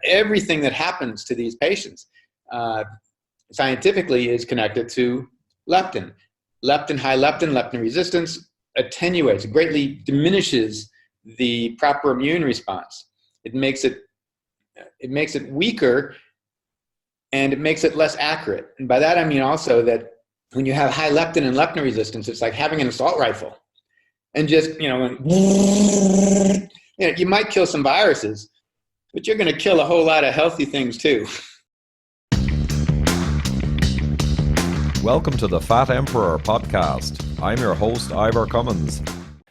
everything that happens to these patients scientifically is connected to leptin. High leptin resistance attenuates, greatly diminishes the proper immune response. It makes it weaker, and it makes it less accurate. And by that I mean also that when you have high leptin and leptin resistance, it's like having an assault rifle, and just you might kill some viruses, but you're going to kill a whole lot of healthy things too. Welcome to the Fat Emperor podcast. I'm your host, Ivor Cummins.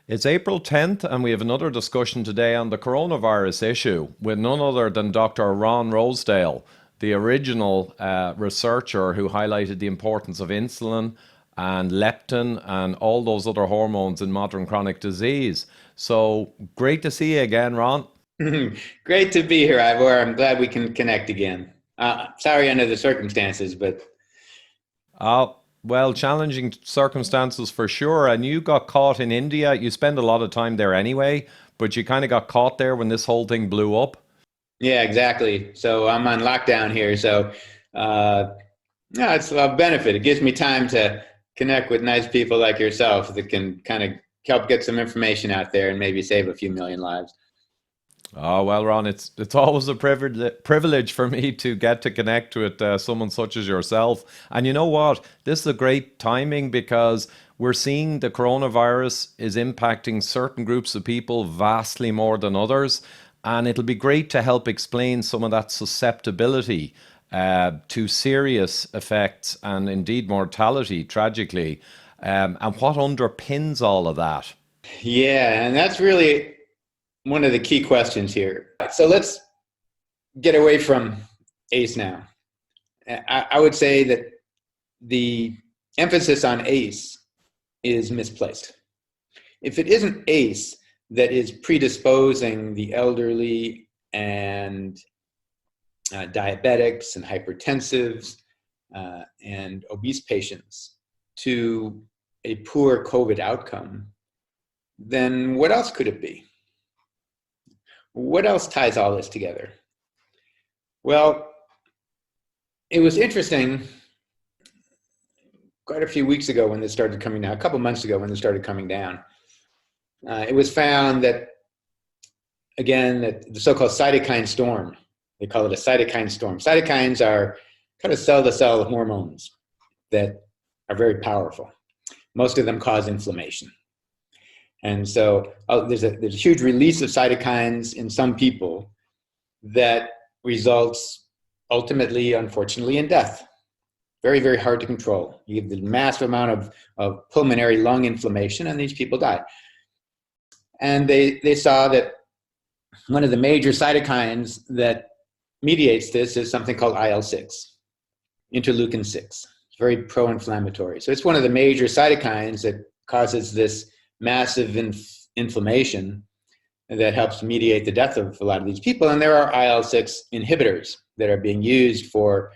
It's April 10th, and we have another discussion today on the coronavirus issue with none other than Dr. Ron Rosedale, the original researcher who highlighted the importance of insulin and leptin and all those other hormones in modern chronic disease. So great to see you again, Ron. Great to be here, Ivor. I'm glad we can connect again. Sorry under the circumstances, but... Well, challenging circumstances for sure. And you got caught in India. You spend a lot of time there anyway, but you kind of got caught there when this whole thing blew up. Yeah, exactly. So I'm on lockdown here. So it's a benefit. It gives me time to connect with nice people like yourself that can kind of help get some information out there and maybe save a few million lives. Oh, well, Ron, it's always a privilege for me to get to connect with someone such as yourself. And you know what? This is a great timing because we're seeing the coronavirus is impacting certain groups of people vastly more than others. And it'll be great to help explain some of that susceptibility to serious effects and indeed mortality, tragically, and what underpins all of that. Yeah, and that's really one of the key questions here. So let's get away from ACE now. I would say that the emphasis on ACE is misplaced. If it isn't ACE that is predisposing the elderly and diabetics and hypertensives and obese patients to a poor COVID outcome, then what else could it be? What else ties all this together? Well, it was interesting quite a few weeks ago when this started coming down, a couple months ago when this started coming down. It was found that, again, that the so-called cytokine storm, they call it a cytokine storm. Cytokines are kind of cell-to-cell hormones that are very powerful. Most of them cause inflammation. And so there's a huge release of cytokines in some people that results ultimately, unfortunately, in death. Very, very hard to control. You have the massive amount of pulmonary lung inflammation, and these people die. And they saw that one of the major cytokines that mediates this is something called IL-6, interleukin 6. It's very pro-inflammatory. So it's one of the major cytokines that causes this massive inflammation that helps mediate the death of a lot of these people. And there are IL-6 inhibitors that are being used for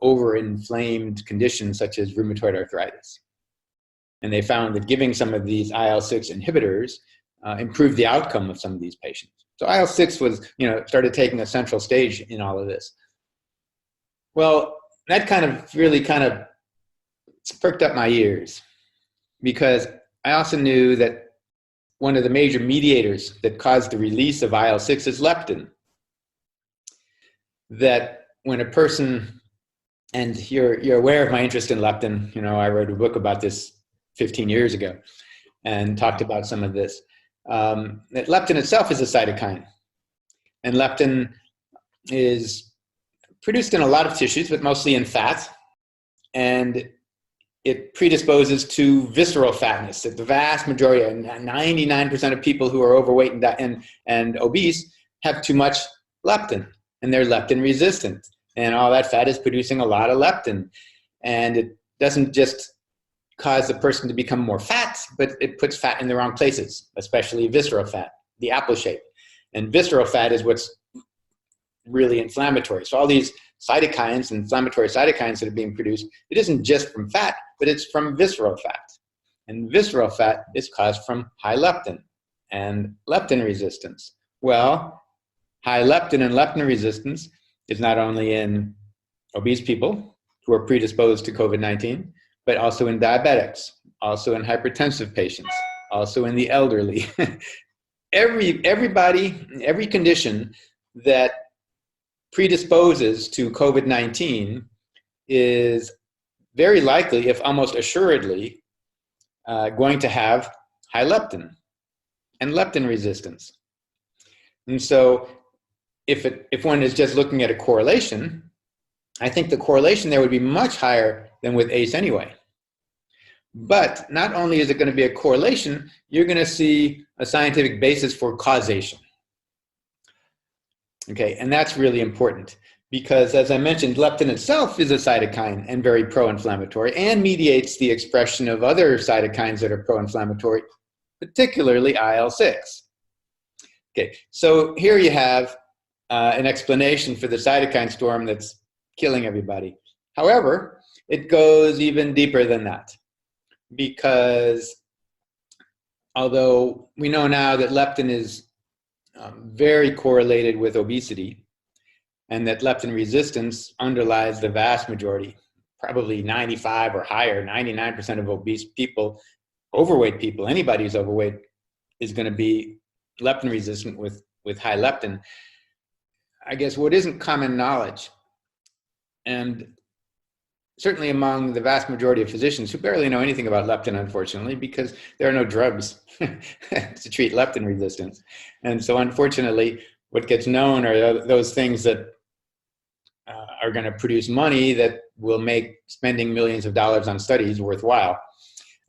over-inflamed conditions such as rheumatoid arthritis. And they found that giving some of these IL-6 inhibitors improved the outcome of some of these patients. So IL-6 was, started taking a central stage in all of this. Well, that really perked up my ears, because I also knew that one of the major mediators that caused the release of IL-6 is leptin. That when a person, and you're aware of my interest in leptin, I wrote a book about this 15 years ago and talked about some of this. That leptin itself is a cytokine, and leptin is produced in a lot of tissues, but mostly in fat, and it predisposes to visceral fatness. That the vast majority, 99% of people who are overweight and obese have too much leptin, and they're leptin resistant, and all that fat is producing a lot of leptin, and it doesn't just cause the person to become more fat, but it puts fat in the wrong places, especially visceral fat, the apple shape. And visceral fat is what's really inflammatory. So all these cytokines, inflammatory cytokines that are being produced, it isn't just from fat, but it's from visceral fat. And visceral fat is caused from high leptin and leptin resistance. Well, High leptin and leptin resistance is not only in obese people who are predisposed to COVID-19, but also in diabetics, also in hypertensive patients, also in the elderly. Everybody, every condition that predisposes to COVID-19 is very likely, if almost assuredly, going to have high leptin and leptin resistance. And so if one is just looking at a correlation, I think the correlation there would be much higher than with ACE anyway. But not only is it going to be a correlation, you're going to see a scientific basis for causation. Okay, and that's really important because, as I mentioned, leptin itself is a cytokine and very pro-inflammatory and mediates the expression of other cytokines that are pro-inflammatory, particularly IL-6. Okay, so here you have an explanation for the cytokine storm that's killing everybody. However, it goes even deeper than that because although we know now that leptin is very correlated with obesity and that leptin resistance underlies the vast majority, probably 95 or higher, 99% of obese people, overweight people, anybody who's overweight is going to be leptin resistant with high leptin. I guess what isn't common knowledge, and certainly among the vast majority of physicians who barely know anything about leptin, unfortunately, because there are no drugs to treat leptin resistance. And so unfortunately, what gets known are those things that are going to produce money that will make spending millions of dollars on studies worthwhile.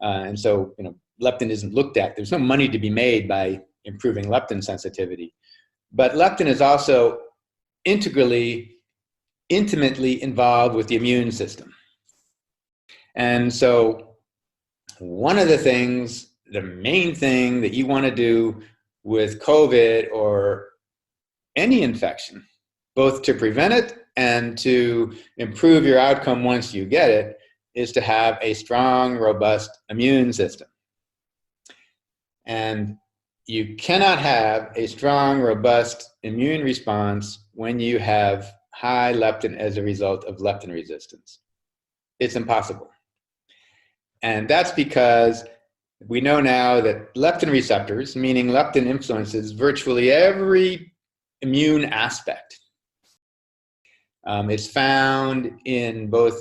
And so, leptin isn't looked at. There's no money to be made by improving leptin sensitivity. But leptin is also intimately involved with the immune system. And so one of the things, the main thing that you want to do with COVID or any infection, both to prevent it and to improve your outcome once you get it, is to have a strong, robust immune system. And you cannot have a strong, robust immune response when you have high leptin as a result of leptin resistance. It's impossible. And that's because we know now that leptin receptors, meaning leptin influences virtually every immune aspect. It's found in both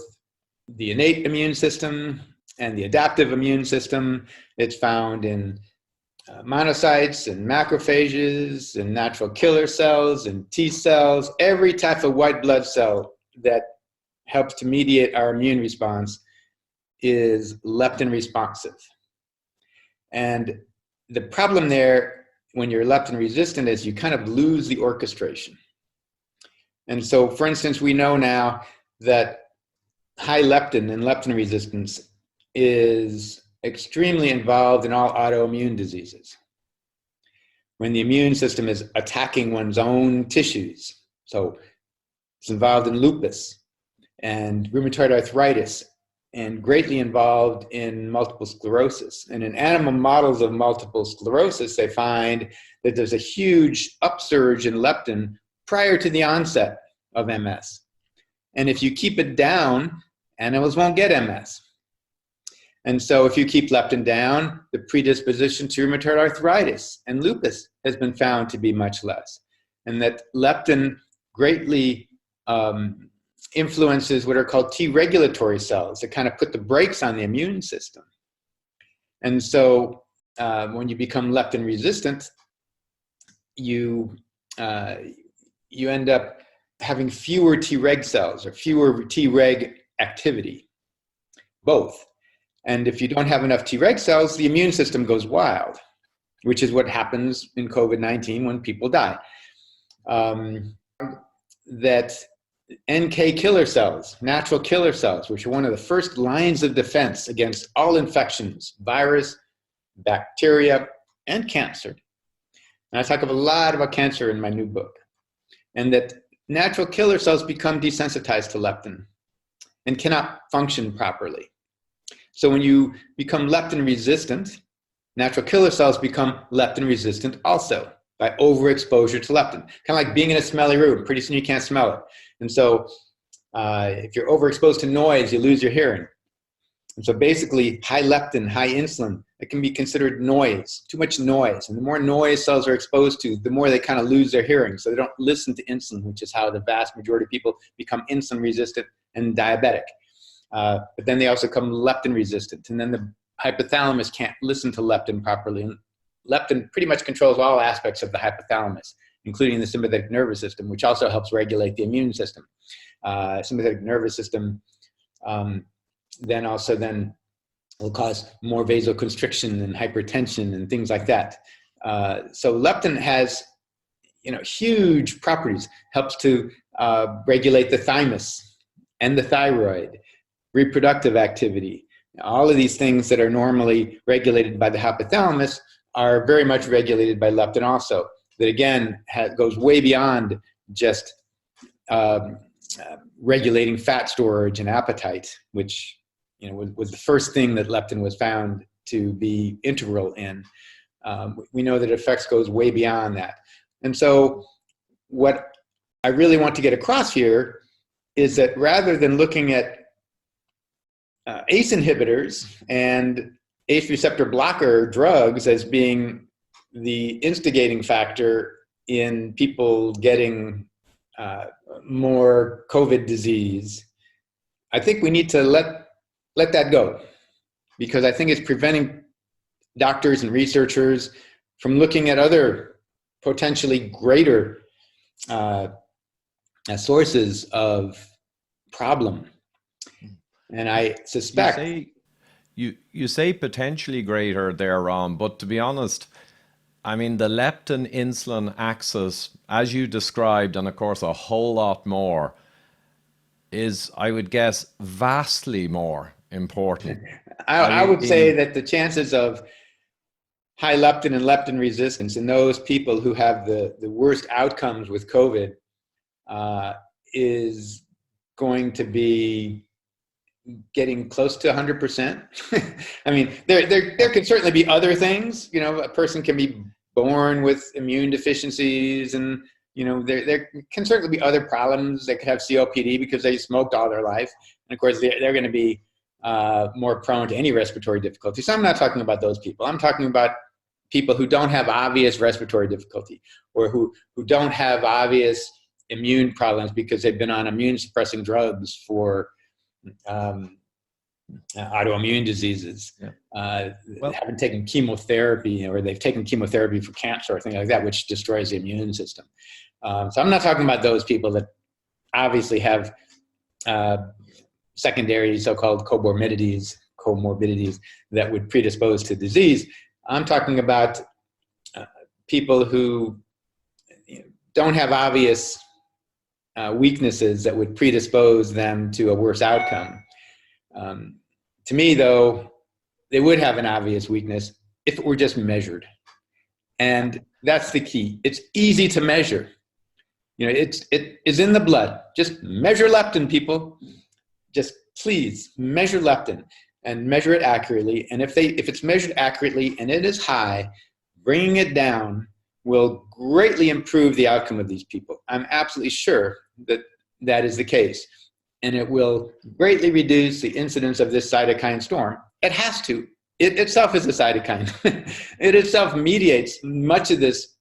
the innate immune system and the adaptive immune system. It's found in monocytes and macrophages and natural killer cells and T cells, every type of white blood cell that helps to mediate our immune response is leptin responsive. And the problem there when you're leptin resistant is you kind of lose the orchestration. And so, for instance, we know now that high leptin and leptin resistance is extremely involved in all autoimmune diseases. When the immune system is attacking one's own tissues. So it's involved in lupus and rheumatoid arthritis and greatly involved in multiple sclerosis. And in animal models of multiple sclerosis, they find that there's a huge upsurge in leptin prior to the onset of MS. And if you keep it down, animals won't get MS. And so if you keep leptin down, the predisposition to rheumatoid arthritis and lupus has been found to be much less. And that leptin greatly influences what are called T regulatory cells that kind of put the brakes on the immune system. And so when you become leptin resistant, you end up having fewer Treg cells or fewer Treg activity, both. And if you don't have enough Treg cells, the immune system goes wild, which is what happens in COVID-19 when people die. That NK killer cells, natural killer cells, which are one of the first lines of defense against all infections, virus, bacteria, and cancer. And I talk a lot about cancer in my new book. And that natural killer cells become desensitized to leptin and cannot function properly. So when you become leptin resistant, natural killer cells become leptin resistant also. by overexposure to leptin. Kind of like being in a smelly room. Pretty soon you can't smell it. And so if you're overexposed to noise, you lose your hearing. And so basically, high leptin, high insulin, it can be considered noise, too much noise. And the more noise cells are exposed to, the more they kind of lose their hearing. So they don't listen to insulin, which is how the vast majority of people become insulin resistant and diabetic. But then they also become leptin resistant. And then the hypothalamus can't listen to leptin properly. And leptin pretty much controls all aspects of the hypothalamus, including the sympathetic nervous system, which also helps regulate the immune system. Sympathetic nervous system then will cause more vasoconstriction and hypertension and things like that. So leptin has, huge properties. Helps to regulate the thymus and the thyroid, reproductive activity. All of these things that are normally regulated by the hypothalamus are very much regulated by leptin also. That again goes way beyond just regulating fat storage and appetite, which was the first thing that leptin was found to be integral in. We know that effects goes way beyond that. And so what I really want to get across here is that rather than looking at ACE inhibitors and ACE receptor blocker drugs as being the instigating factor in people getting more COVID disease, I think we need to let that go, because I think it's preventing doctors and researchers from looking at other potentially greater sources of problem. And I suspect you say potentially greater there, Ron, but to be honest, I mean, the leptin insulin axis, as you described, and of course a whole lot more, is, I would guess, vastly more important. I would say that the chances of high leptin and leptin resistance in those people who have the worst outcomes with COVID is going to be getting close to 100%. I mean, there can certainly be other things. A person can be born with immune deficiencies, and there can certainly be other problems. They could have COPD because they smoked all their life, and of course they're going to be more prone to any respiratory difficulty. So I'm not talking about those people. I'm talking about people who don't have obvious respiratory difficulty, or who don't have obvious immune problems because they've been on immune suppressing drugs for autoimmune diseases. Haven't taken chemotherapy, or they've taken chemotherapy for cancer or things like that, which destroys the immune system. So I'm not talking about those people that obviously have secondary so-called comorbidities that would predispose to disease. I'm talking about people who don't have obvious weaknesses that would predispose them to a worse outcome. To me, though, they would have an obvious weakness if it were just measured. And that's the key. It's easy to measure. It is in the blood. Just measure leptin, people. Just please measure leptin and measure it accurately. And if it's measured accurately and it is high, bringing it down will greatly improve the outcome of these people. I'm absolutely sure that that is the case. And it will greatly reduce the incidence of this cytokine storm. It has to. It itself is a cytokine. It itself mediates much of this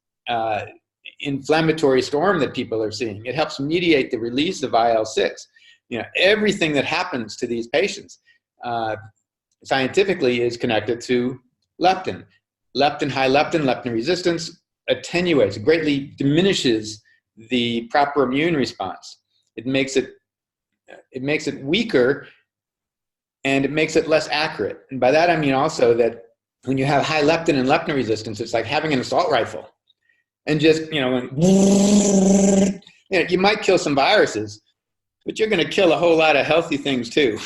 inflammatory storm that people are seeing. It helps mediate the release of IL-6. Everything that happens to these patients scientifically is connected to leptin. High leptin resistance attenuates, greatly diminishes the proper immune response. It makes it weaker, and it makes it less accurate. And by that I mean also that when you have high leptin and leptin resistance, it's like having an assault rifle, and just you might kill some viruses, but you're going to kill a whole lot of healthy things too.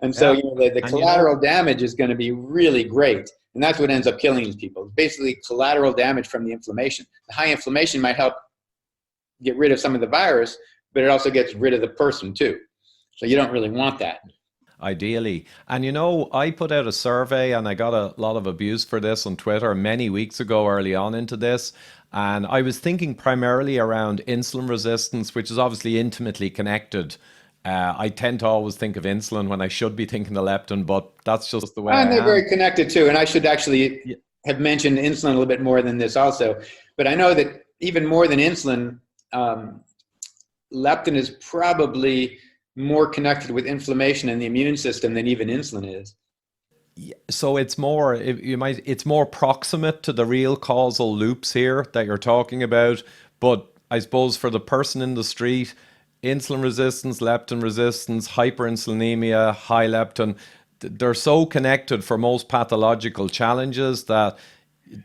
And so the collateral damage is going to be really great, and that's what ends up killing these people. It's basically collateral damage from the inflammation. The high inflammation might help get rid of some of the virus, but it also gets rid of the person too. So you don't really want that. ideally. And you know, I put out a survey and I got a lot of abuse for this on Twitter many weeks ago, early on into this. And I was thinking primarily around insulin resistance, which is obviously intimately connected. I tend to always think of insulin when I should be thinking of leptin, but that's just the way And I they're very am. connected too. And I should actually have mentioned insulin a little bit more than this also. But I know that even more than insulin, leptin is probably more connected with inflammation in the immune system than even insulin is. So it's more, it's more proximate to the real causal loops here that you're talking about. But I suppose for the person in the street, insulin resistance, leptin resistance, hyperinsulinemia, high leptin, they're so connected for most pathological challenges that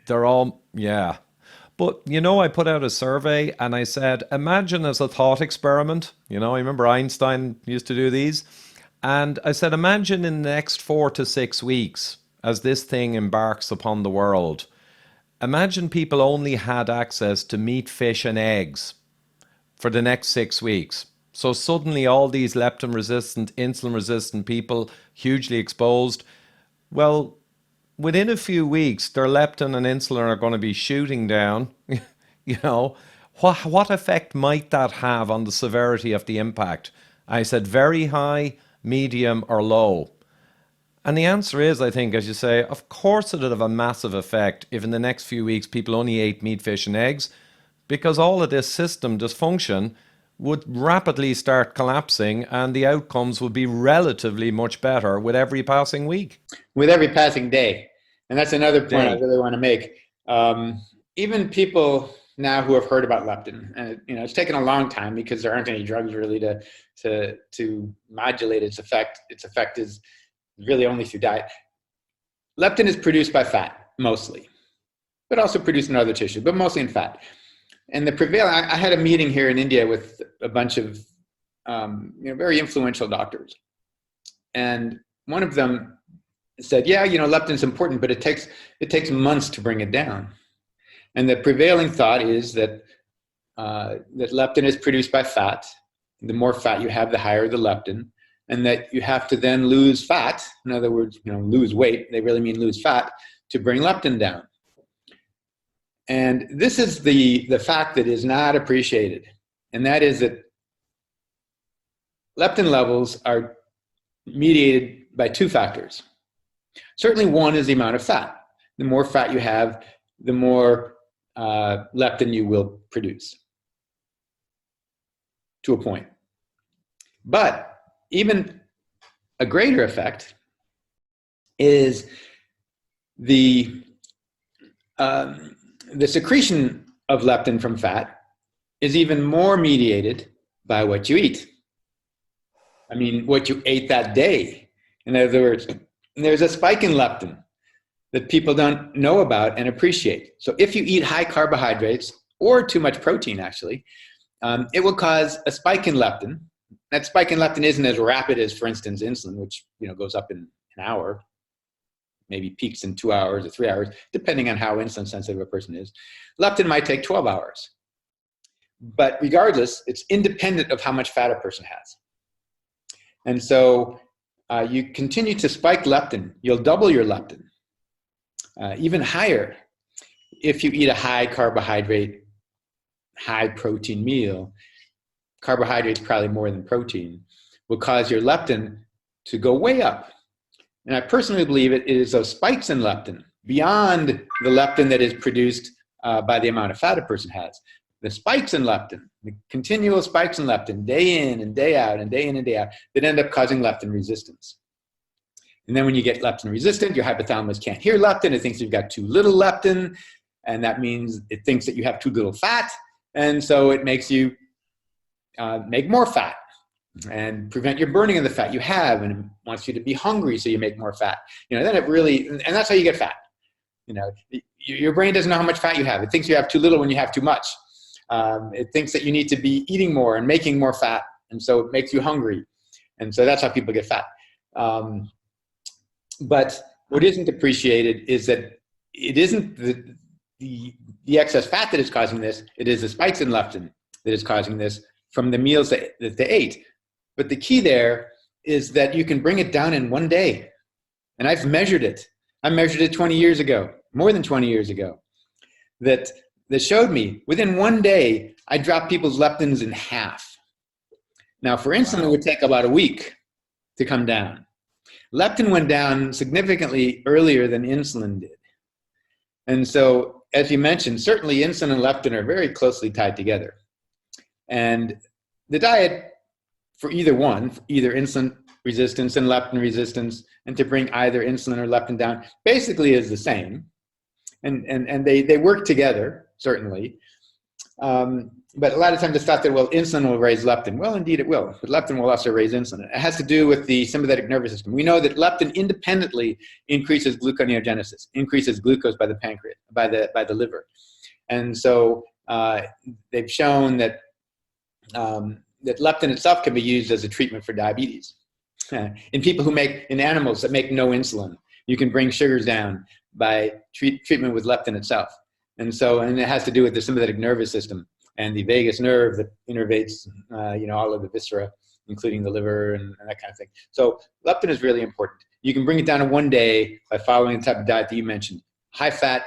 they're all, yeah. But, you know, I put out a survey and I said, imagine as a thought experiment, you know, I remember Einstein used to do these. And I said, imagine in the next 4 to 6 weeks, as this thing embarks upon the world, imagine people only had access to meat, fish, and eggs for the next 6 weeks. So suddenly all these leptin resistant, insulin resistant people, hugely exposed. Well, within a few weeks, their leptin and insulin are going to be shooting down. You know, what effect might that have on the severity of the impact? I said very high, medium, or low. And the answer is, I think, as you say, of course it'd have a massive effect if in the next few weeks people only ate meat, fish, and eggs, because all of this system dysfunction would rapidly start collapsing and the outcomes would be relatively much better with every passing week. With every passing day. And that's another point I Day. really want to make. Even people now who have heard about leptin, and you know, it's taken a long time because there aren't any drugs really to modulate its effect. Its effect is really only through diet. Leptin is produced by fat mostly, but also produced in other tissues, but mostly in fat. And the prevailing, I had a meeting here in India with a bunch of very influential doctors, and one of them said, "Yeah, you know, leptin's important, but it takes months to bring it down." And the prevailing thought is that that leptin is produced by fat. The more fat you have, the higher the leptin, and that you have to then lose fat. In other words, you know, lose weight. They really mean lose fat to bring leptin down. And this is the fact that is not appreciated, and that is that leptin levels are mediated by two factors. Certainly one is the amount of fat. The more fat you have, the more leptin you will produce, to a point. But even a greater effect is the secretion of leptin from fat is even more mediated by what you eat. I mean, what you ate that day. In other words, there's a spike in leptin that people don't know about and appreciate. So if you eat high carbohydrates or too much protein, actually, it will cause a spike in leptin. That spike in leptin isn't as rapid as, for instance, insulin, which goes up in an hour, maybe peaks in 2 hours or 3 hours, depending on how insulin sensitive a person is. Leptin might take 12 hours. But regardless, it's independent of how much fat a person has. And so you continue to spike leptin. You'll double your leptin, even higher if you eat a high carbohydrate, high protein meal. Carbohydrates, probably more than protein, will cause your leptin to go way up. And I personally believe it is those spikes in leptin, beyond the leptin that is produced by the amount of fat a person has. The spikes in leptin, the continual spikes in leptin, day in and day out and day in and day out, that end up causing leptin resistance. And then when you get leptin resistant, your hypothalamus can't hear leptin. It thinks you've got too little leptin, and that means it thinks that you have too little fat, and so it makes you make more fat and prevent your burning of the fat you have, and it wants you to be hungry, so you make more fat. Then it really, and that's how you get fat. Your brain doesn't know how much fat you have. It thinks you have too little when you have too much. It thinks that you need to be eating more and making more fat, and so it makes you hungry. And so that's how people get fat. But what isn't appreciated is that it isn't the excess fat that is causing this. It is the spikes in leptin that is causing this from the meals that they ate. But the key there is that you can bring it down in one day. And I've measured it. I measured it 20 years ago, more than 20 years ago, that showed me within one day, I dropped people's leptins in half. Now, for insulin, it would take about a week to come down. Leptin went down significantly earlier than insulin did. And so, as you mentioned, certainly insulin and leptin are very closely tied together. And the diet for either one, either insulin resistance and leptin resistance, and to bring either insulin or leptin down, basically is the same. And they work together, certainly. But a lot of times it's thought that, well, insulin will raise leptin. Well, indeed it will, but leptin will also raise insulin. It has to do with the sympathetic nervous system. We know that leptin independently increases gluconeogenesis, increases glucose by the pancreas, by the liver. And so they've shown that that leptin itself can be used as a treatment for diabetes. In people who in animals that make no insulin, you can bring sugars down by treatment with leptin itself. And it has to do with the sympathetic nervous system and the vagus nerve that innervates, all of the viscera, including the liver and that kind of thing. So leptin is really important. You can bring it down in one day by following the type of diet that you mentioned: high fat,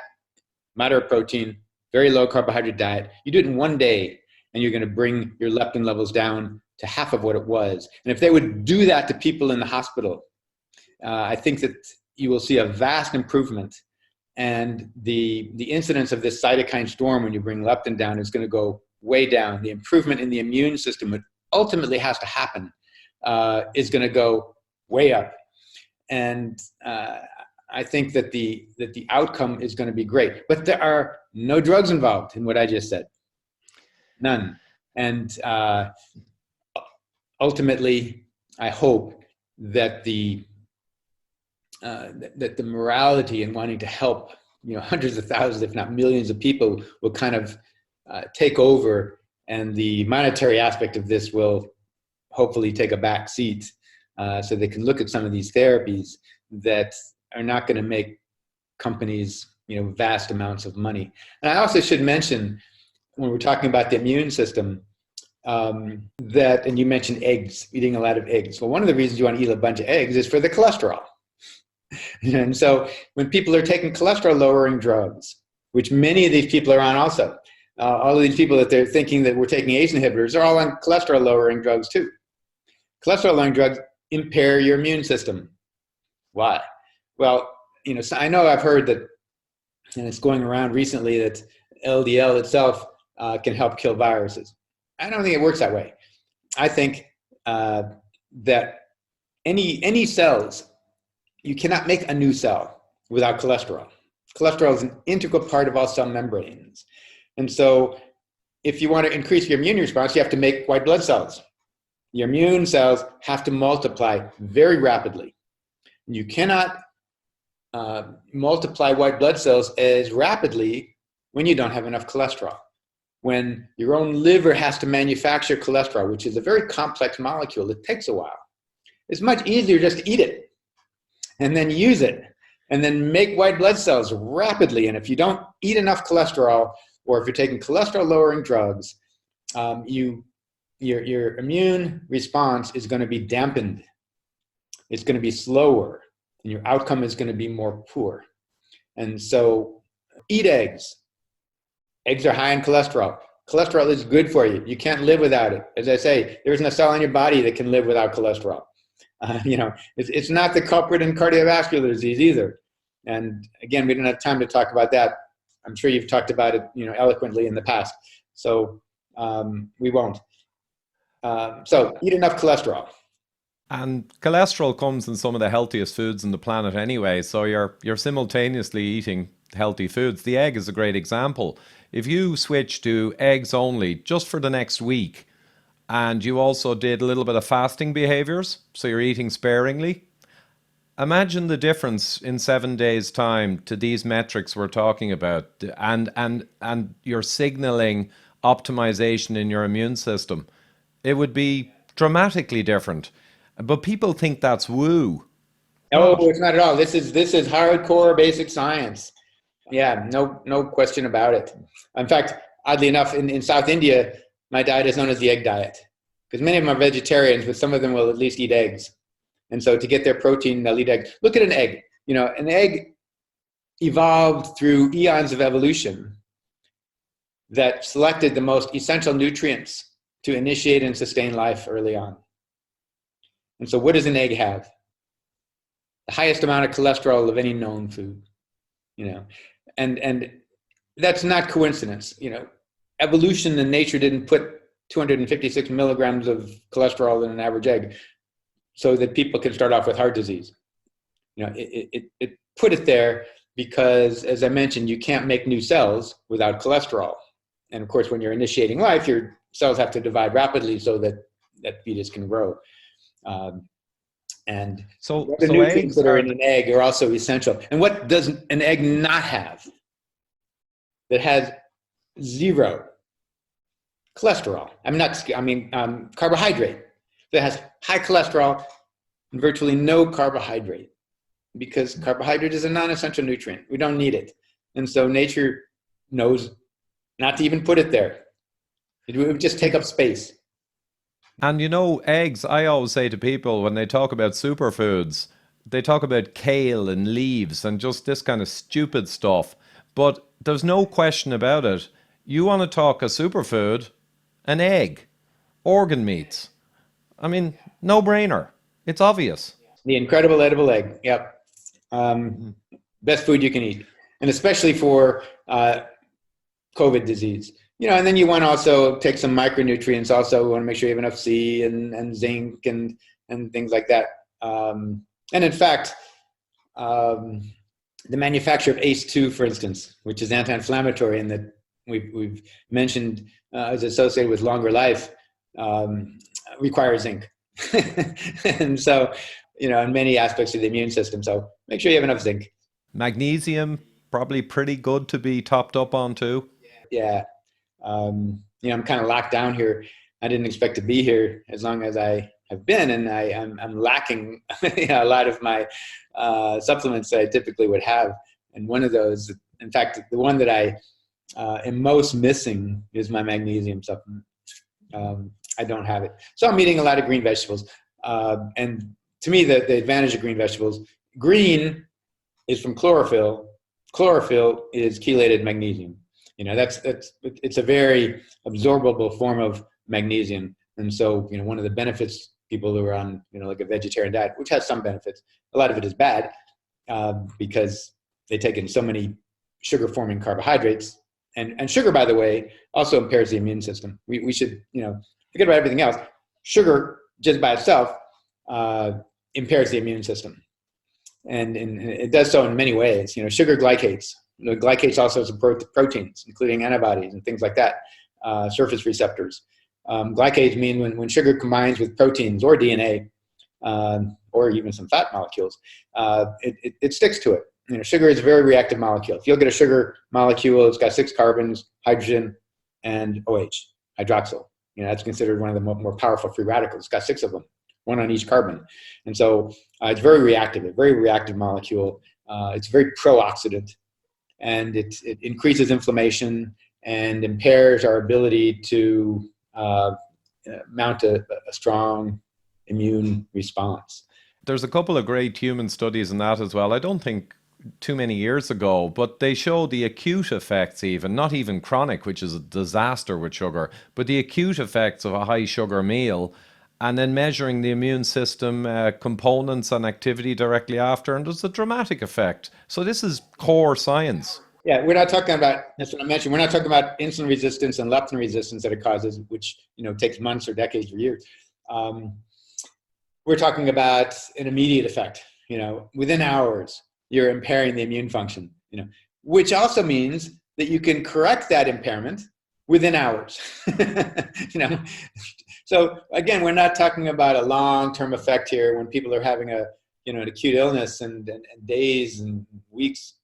moderate protein, very low carbohydrate diet. You do it in one day, and you're going to bring your leptin levels down to half of what it was. And if they would do that to people in the hospital, I think that you will see a vast improvement. And the incidence of this cytokine storm when you bring leptin down is going to go way down. The improvement in the immune system, that ultimately has to happen, is going to go way up. And I think that the outcome is going to be great. But there are no drugs involved in what I just said. None. And ultimately, I hope that the morality in wanting to help, hundreds of thousands, if not millions of people will kind of take over, and the monetary aspect of this will hopefully take a back seat, so they can look at some of these therapies that are not going to make companies, vast amounts of money. And I also should mention, when we're talking about the immune system, and you mentioned eggs, eating a lot of eggs. Well, one of the reasons you want to eat a bunch of eggs is for the cholesterol. And so when people are taking cholesterol lowering drugs, which many of these people are on also, all of these people that they're thinking that we're taking ACE inhibitors are all on cholesterol lowering drugs too. Cholesterol lowering drugs impair your immune system. Why? Well, so I know I've heard that, and it's going around recently, that LDL itself can help kill viruses. I don't think it works that way. I think that any cells, you cannot make a new cell without cholesterol. Cholesterol is an integral part of all cell membranes. And so if you want to increase your immune response, you have to make white blood cells. Your immune cells have to multiply very rapidly. You cannot multiply white blood cells as rapidly when you don't have enough cholesterol. When your own liver has to manufacture cholesterol, which is a very complex molecule, it takes a while. It's much easier just to eat it and then use it and then make white blood cells rapidly. And if you don't eat enough cholesterol, or if you're taking cholesterol lowering drugs, your immune response is going to be dampened. It's going to be slower, and your outcome is going to be more poor. And so eat eggs. Eggs are high in cholesterol. Cholesterol is good for you. You can't live without it. As I say, there isn't a cell in your body that can live without cholesterol. It's not the culprit in cardiovascular disease either. And again, we don't have time to talk about that. I'm sure you've talked about it, eloquently in the past. So we won't. So eat enough cholesterol. And cholesterol comes in some of the healthiest foods on the planet anyway. So you're simultaneously eating healthy foods. The egg is a great example. If you switch to eggs only just for the next week, and you also did a little bit of fasting behaviors, so you're eating sparingly, imagine the difference in 7 days' time to these metrics we're talking about, and you're signaling optimization in your immune system. It would be dramatically different. But people think that's woo. No, it's not at all. This is hardcore basic science. Yeah, no question about it. In fact, oddly enough, in South India, my diet is known as the egg diet, because many of them are vegetarians, but some of them will at least eat eggs. And so to get their protein, they'll eat eggs. Look at an egg. An egg evolved through eons of evolution that selected the most essential nutrients to initiate and sustain life early on. And so what does an egg have? The highest amount of cholesterol of any known food, and that's not coincidence. Evolution and nature didn't put 256 milligrams of cholesterol in an average egg so that people can start off with heart disease. It put it there because, as I mentioned, you can't make new cells without cholesterol. And of course, when you're initiating life, your cells have to divide rapidly so that fetus can grow. And so the nutrients eggs that are in an egg are also essential. And what does an egg not have that has zero cholesterol? Carbohydrate that has high cholesterol and virtually no carbohydrate, because carbohydrate is a non-essential nutrient. We don't need it. And so nature knows not to even put it there. It would just take up space. And eggs, I always say to people when they talk about superfoods, they talk about kale and leaves and just this kind of stupid stuff. But there's no question about it. You want to talk a superfood, an egg, organ meats. No brainer. It's obvious. The incredible edible egg. Yep. Best food you can eat. And especially for COVID disease. And then you want to also take some micronutrients. Also, we want to make sure you have enough C and zinc and things like that. And in fact, the manufacture of ACE2, for instance, which is anti-inflammatory and that we've mentioned is associated with longer life, requires zinc. And so, in many aspects of the immune system. So make sure you have enough zinc. Magnesium, probably pretty good to be topped up on too. Yeah. I'm kind of locked down here. I didn't expect to be here as long as I have been, and I'm lacking a lot of my supplements that I typically would have. And one of those, in fact, the one that I am most missing is my magnesium supplement. I don't have it. So I'm eating a lot of green vegetables. And to me, the advantage of green vegetables, green is from chlorophyll. Chlorophyll is chelated magnesium. It's a very absorbable form of magnesium. And so, one of the benefits, people who are on, like a vegetarian diet, which has some benefits, a lot of it is bad because they take in so many sugar-forming carbohydrates. And sugar, by the way, also impairs the immune system. We should, forget about everything else. Sugar, just by itself, impairs the immune system. And it does so in many ways. Sugar glycates. Glycates also has proteins, including antibodies and things like that, surface receptors. Glycates mean when sugar combines with proteins or DNA, or even some fat molecules, it sticks to it. Sugar is a very reactive molecule. If you'll get a sugar molecule, it's got 6 carbons, hydrogen, and OH, hydroxyl. That's considered one of the more powerful free radicals. It's got 6 of them, 1 on each carbon. And so it's very reactive, a very reactive molecule. It's very pro-oxidant, and it increases inflammation and impairs our ability to mount a strong immune response. There's a couple of great human studies in that as well. I don't think too many years ago, but they show the acute effects, even not even chronic, which is a disaster with sugar, but the acute effects of a high sugar meal, and then measuring the immune system components and activity directly after, and there's a dramatic effect. So this is core science. Yeah, we're not talking about, that's what I mentioned, we're not talking about insulin resistance and leptin resistance that it causes, which takes months or decades or years. We're talking about an immediate effect. Within hours, you're impairing the immune function, which also means that you can correct that impairment within hours. So again, we're not talking about a long-term effect here when people are having an acute illness and days and weeks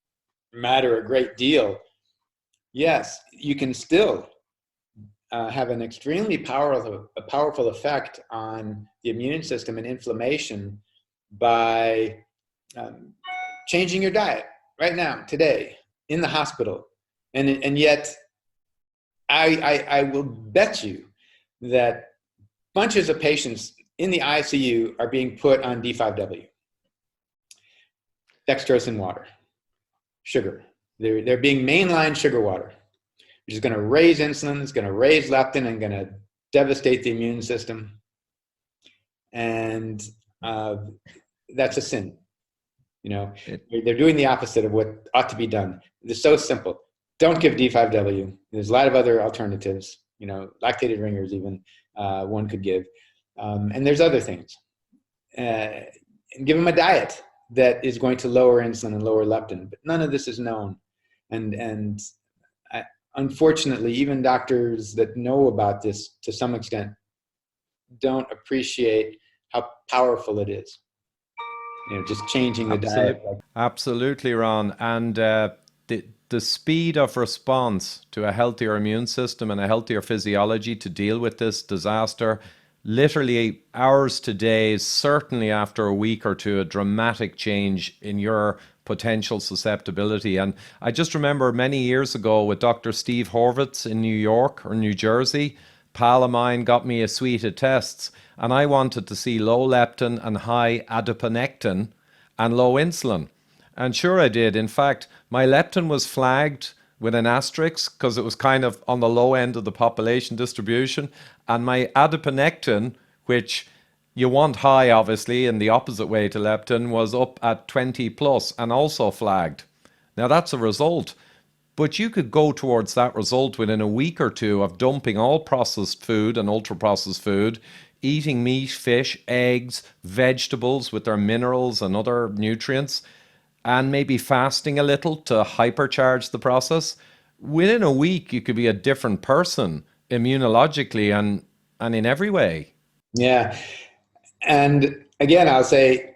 matter a great deal. Yes, you can still have an extremely powerful effect on the immune system and inflammation by changing your diet right now, today, in the hospital. And yet, I will bet you that bunches of patients in the ICU are being put on D5W, dextrose in water, sugar. They're being mainlined sugar water, which is going to raise insulin, it's going to raise leptin, and going to devastate the immune system. And that's a sin. You know, they're doing the opposite of what ought to be done. It's so simple. Don't give D5W. There's a lot of other alternatives, you know, lactated ringers even one could give. And there's other things. And give them a diet that is going to lower insulin and lower leptin. But none of this is known. And unfortunately, even doctors that know about this to some extent don't appreciate how powerful it is. You know, just changing the diet. Absolutely, Ron. And the speed of response to a healthier immune system and a healthier physiology to deal with this disaster, literally hours to days, certainly after a week or two, a dramatic change in your potential susceptibility. And I just remember many years ago with Dr. Steve Horvitz in New York or New Jersey, pal of mine got me a suite of tests, and I wanted to see low leptin and high adiponectin and low insulin. And sure I did. In fact, my leptin was flagged with an asterisk because it was kind of on the low end of the population distribution. And my adiponectin, which you want high obviously in the opposite way to leptin, was up at 20 plus and also flagged. Now that's a result. But you could go towards that result within a week or two of dumping all processed food and ultra-processed food, eating meat, fish, eggs, vegetables with their minerals and other nutrients, and maybe fasting a little to hypercharge the process. Within a week, you could be a different person immunologically and in every way. Yeah. And again, I'll say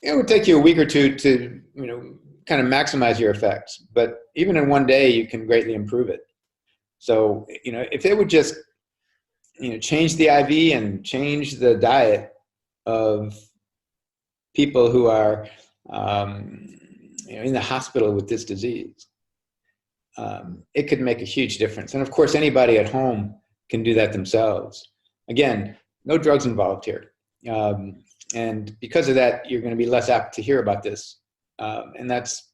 it would take you a week or two to, you know, kind of maximize your effects, but even in one day you can greatly improve it. So, you know, if they would just, you know, change the IV and change the diet of people who are you know, in the hospital with this disease, it could make a huge difference. And of course, anybody at home can do that themselves. Again, no drugs involved here. And because of that, you're going to be less apt to hear about this. And that's,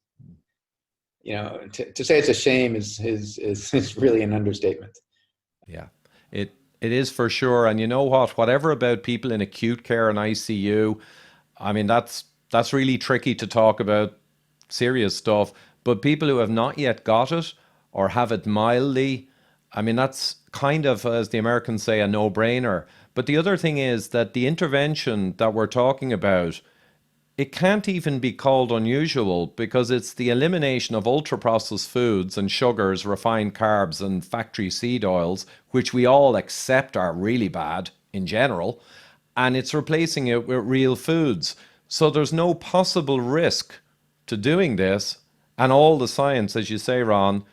you know, to say it's a shame is really an understatement. Yeah, it is for sure. And you know what? Whatever about people in acute care and ICU, I mean, that's really tricky to talk about, serious stuff. But people who have not yet got it or have it mildly, I mean, that's kind of, as the Americans say, a no-brainer. But the other thing is that the intervention that we're talking about, it can't even be called unusual because it's the elimination of ultra-processed foods and sugars, refined carbs and factory seed oils, which we all accept are really bad in general, and it's replacing it with real foods. So there's no possible risk to doing this, and all the science, as you say, Ron,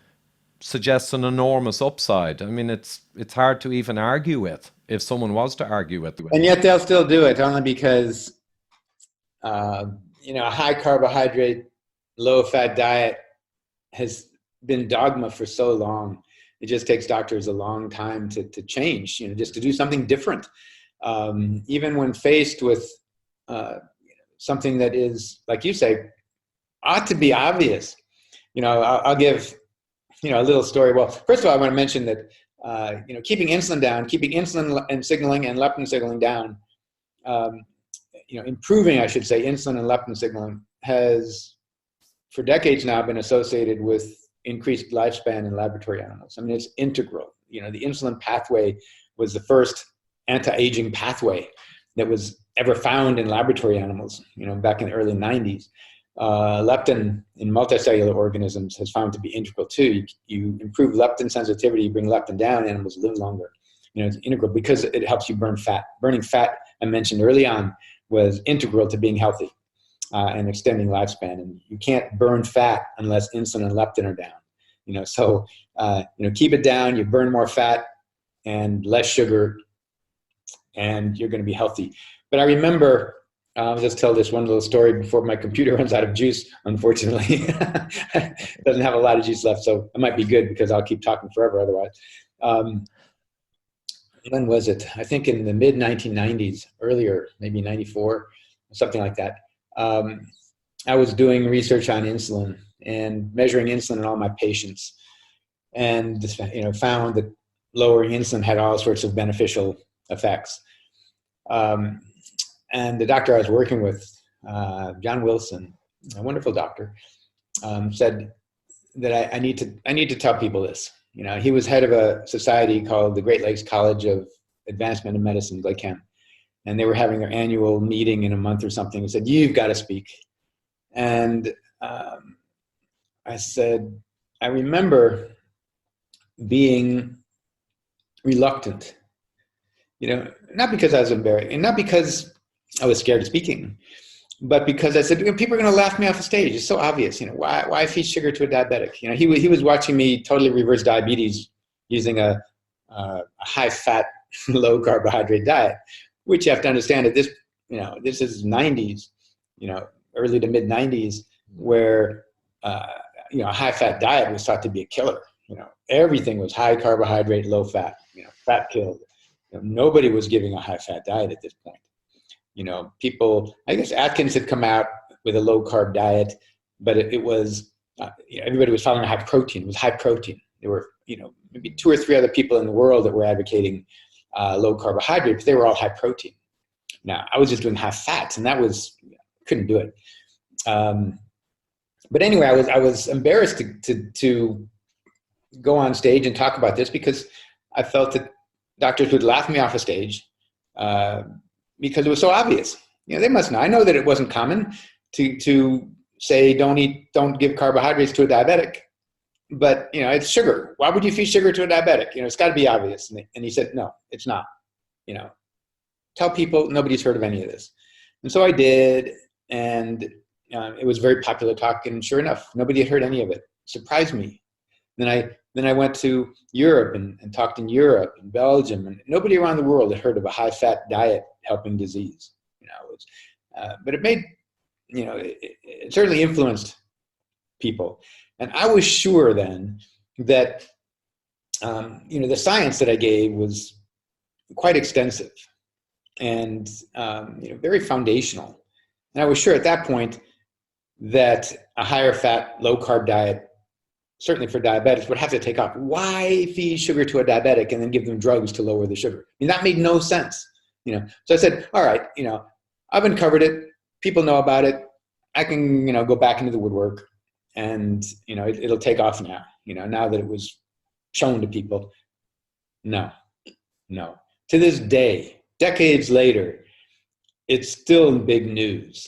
suggests an enormous upside. I mean, it's hard to even argue with if someone was to argue with. And yet they'll still do it only because you know, a high carbohydrate, low fat diet has been dogma for so long. It just takes doctors a long time to change, you know, just to do something different. Even when faced with something that is, like you say, ought to be obvious. You know, I'll give, you know, a little story. Well, first of all, I want to mention that, you know, keeping insulin down, keeping insulin and signaling and leptin signaling down, you know, improving, I should say, insulin and leptin signaling has, for decades now, been associated with increased lifespan in laboratory animals. I mean, it's integral. You know, the insulin pathway was the first anti-aging pathway that was ever found in laboratory animals, you know, back in the early 90s. Leptin in multicellular organisms has found to be integral too. You improve leptin sensitivity, you bring leptin down, animals live longer. You know, it's integral because it helps you burn fat. Burning fat, I mentioned early on, was integral to being healthy and extending lifespan. And you can't burn fat unless insulin and leptin are down. You know, so you know, keep it down. You burn more fat and less sugar, and you're going to be healthy. But I remember, I'll just tell this one little story before my computer runs out of juice. Unfortunately, it doesn't have a lot of juice left, so it might be good because I'll keep talking forever otherwise. when was it? I think in the mid 1990s, earlier, maybe 94, something like that. I was doing research on insulin and measuring insulin in all my patients, and found that lowering insulin had all sorts of beneficial effects. And the doctor I was working with, John Wilson, a wonderful doctor, said that I need to tell people this. He was head of a society called the Great Lakes College of Advancement in Medicine, GLACAM, and they were having their annual meeting in a month or something. And said, "You've got to speak." And I said, I remember being reluctant, not because I was embarrassed, and not because I was scared of speaking, but because I said, people are going to laugh me off the stage. It's so obvious. Why feed sugar to a diabetic? He was watching me totally reverse diabetes using a high fat, low carbohydrate diet, which you have to understand that this is 90s, early to mid 90s, where a high fat diet was thought to be a killer. Everything was high carbohydrate, low fat. Fat killed. Nobody was giving a high fat diet at this point. People, I guess Atkins had come out with a low carb diet, but it was, everybody was following high protein. It was high protein. There were, maybe 2 or 3 other people in the world that were advocating low carbohydrate, but they were all high protein. Now, I was just doing high fats, and couldn't do it. But anyway, I was embarrassed to go on stage and talk about this, because I felt that doctors would laugh me off a stage, because it was so obvious. They must know. I know that it wasn't common to say don't give carbohydrates to a diabetic, but it's sugar. Why would you feed sugar to a diabetic? It's got to be obvious. And he said, no, it's not. Tell people nobody's heard of any of this. And so I did, and it was very popular talk. And sure enough, nobody had heard any of it. Surprised me. Then I went to Europe and talked in Europe and Belgium, and nobody around the world had heard of a high-fat diet helping disease. But it made, it certainly influenced people. And I was sure then that, the science that I gave was quite extensive and, very foundational. And I was sure at that point that a higher fat, low carb diet, certainly for diabetics, would have to take off. Why feed sugar to a diabetic and then give them drugs to lower the sugar? That made no sense. So I said, all right, I've uncovered it. People know about it. I can, go back into the woodwork, and, it'll take off now, now that it was shown to people. No. To this day, decades later, it's still big news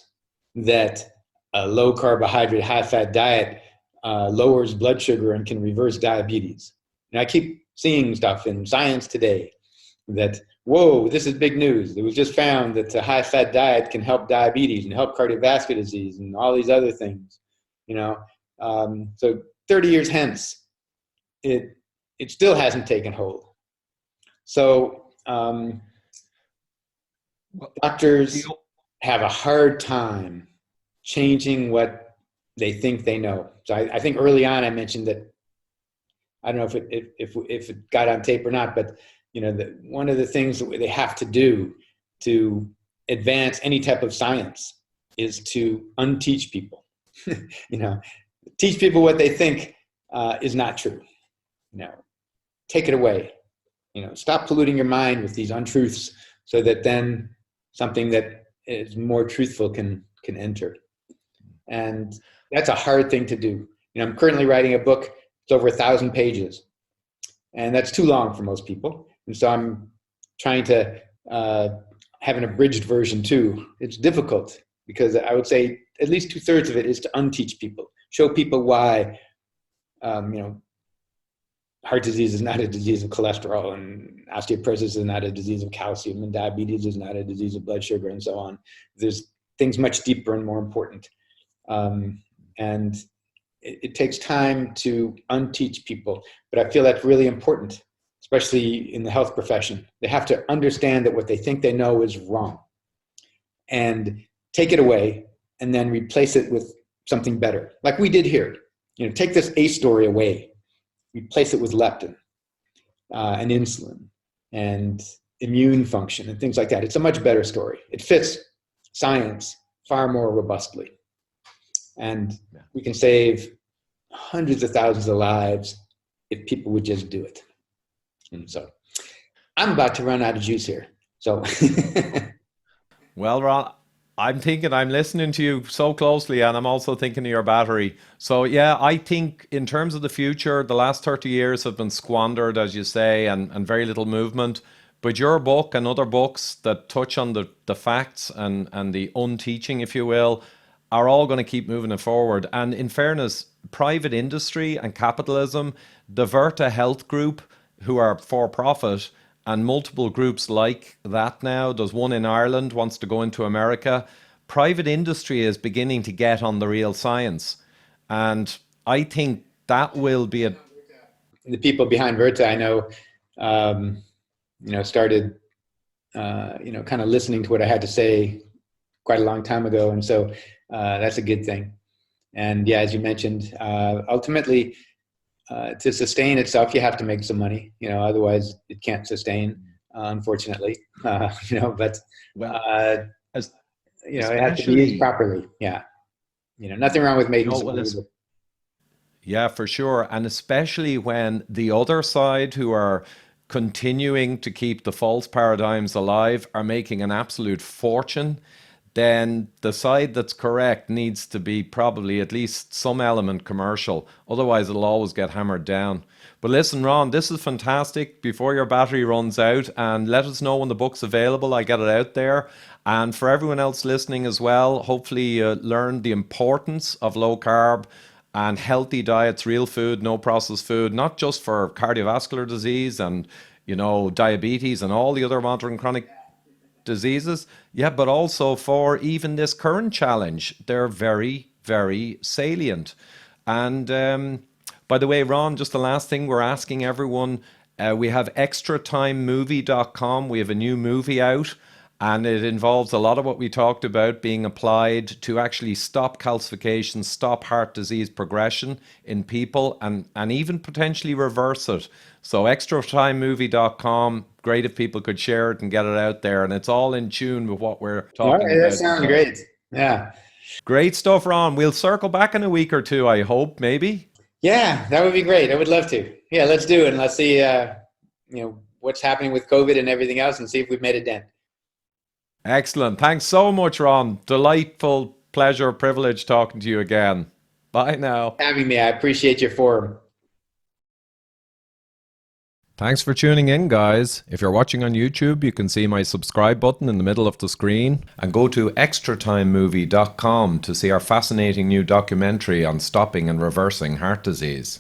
that a low carbohydrate, high fat diet lowers blood sugar and can reverse diabetes. And I keep seeing stuff in Science Today that, whoa, this is big news. It was just found that a high fat diet can help diabetes and help cardiovascular disease and all these other things. So 30 years hence, it still hasn't taken hold. So doctors have a hard time changing what they think they know. So I think early on I mentioned that, I don't know if it got on tape or not, but one of the things that they have to do to advance any type of science is to unteach people. Teach people what they think is not true. Take it away. Stop polluting your mind with these untruths, so that then something that is more truthful can enter. And that's a hard thing to do. I'm currently writing a book. It's over 1,000 pages, and that's too long for most people. And so I'm trying to have an abridged version too. It's difficult, because I would say at least 2/3 of it is to unteach people, show people why, heart disease is not a disease of cholesterol, and osteoporosis is not a disease of calcium, and diabetes is not a disease of blood sugar, and so on. There's things much deeper and more important. And it takes time to unteach people, but I feel that's really important, especially in the health profession. They have to understand that what they think they know is wrong, and take it away and then replace it with something better, like we did here. Take this A story away, replace it with leptin and insulin, and immune function and things like that. It's a much better story. It fits science far more robustly. And we can save hundreds of thousands of lives if people would just do it. And so I'm about to run out of juice here. So Well, Ron, I'm listening to you so closely, and I'm also thinking of your battery. So yeah, I think in terms of the future, the last 30 years have been squandered, as you say, and very little movement. But your book and other books that touch on the facts and the unteaching, if you will, are all going to keep moving it forward. And in fairness, private industry and capitalism, the Virta Health Group, who are for profit, and multiple groups like that now. There's one in Ireland, wants to go into America. Private industry is beginning to get on the real science. And I think that will be the people behind Virta, I know, started, kind of listening to what I had to say quite a long time ago. And so that's a good thing. And yeah, as you mentioned, ultimately, to sustain itself, you have to make some money, otherwise it can't sustain, unfortunately, but, it has to be used properly. Yeah. Nothing wrong with making some money. Yeah, for sure. And especially when the other side, who are continuing to keep the false paradigms alive, are making an absolute fortune, then the side that's correct needs to be probably at least some element commercial. Otherwise, it'll always get hammered down. But listen, Ron, this is fantastic. Before your battery runs out, and let us know when the book's available. I get it out there. And for everyone else listening as well, hopefully learn the importance of low carb and healthy diets, real food, no processed food, not just for cardiovascular disease and, diabetes and all the other modern chronic diseases, but also for even this current challenge. They're very, very salient. And by the way, Ron, just the last thing we're asking everyone, we have extratimemovie.com. We have a new movie out, and it involves a lot of what we talked about being applied to actually stop calcification, stop heart disease progression in people, and even potentially reverse it. So extratimemovie.com, great if people could share it and get it out there. And it's all in tune with what we're talking about. That sounds great. Yeah. Great stuff, Ron. We'll circle back in a week or two, I hope, maybe. Yeah, that would be great. I would love to. Yeah, let's do it. And let's see, what's happening with COVID and everything else, and see if we've made a dent. Excellent. Thanks so much, Ron. Delightful, pleasure, privilege talking to you again. Bye now. Having me. I appreciate your forum. Thanks for tuning in, guys. If you're watching on YouTube, you can see my subscribe button in the middle of the screen, and go to extratimemovie.com to see our fascinating new documentary on stopping and reversing heart disease.